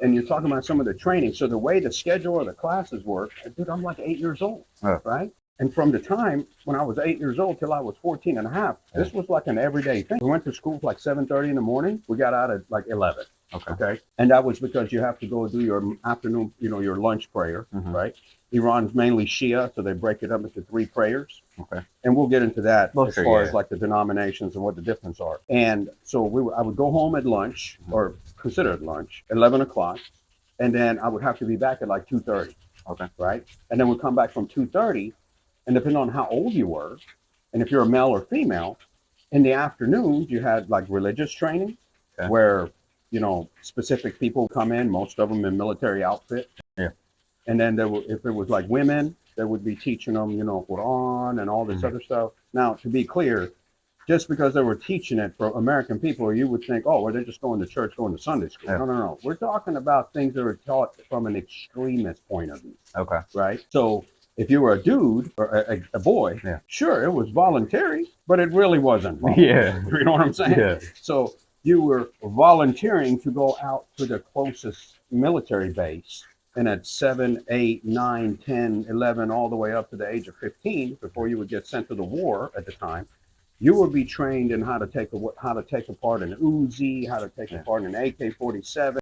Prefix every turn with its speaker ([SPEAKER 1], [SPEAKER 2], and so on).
[SPEAKER 1] And you're talking about some of the training. So the way the schedule of the classes work, dude, I'm like 8 years old, right? And from the time when I was 8 years old till I was 14 and a half, this was like an everyday thing. We went to school like 7:30 in the morning. We got out at like 11. Okay. And that was because you have to go do your afternoon, your lunch prayer, right? Iran's mainly Shia, so they break it up into 3 prayers. Okay. And we'll get into that as far as like the denominations and what the difference are. And so I would go home at lunch, or consider it lunch, 11 o'clock. And then I would have to be back at like 2:30. Okay. Right. And then we'd come back from 2:30. And depending on how old you were, and if you're a male or female, in the afternoons, you had like religious training, where, specific people come in, most of them in military outfit. Yeah. And then if it was like women, they would be teaching them, Quran and all this other stuff. Now, to be clear, just because they were teaching it for American people, you would think, oh, well, they're just going to church, going to Sunday school. Yeah. No. We're talking about things that are taught from an extremist point of view. Okay. Right? So if you were a dude or a boy, sure, it was voluntary, but it really wasn't voluntary. Yeah. You know what I'm saying? Yeah. So you were volunteering to go out to the closest military base. And at 7, 8, 9, 10, 11, all the way up to the age of 15, before you would get sent to the war at the time, you would be trained in how to take apart an Uzi, how to take apart an AK-47.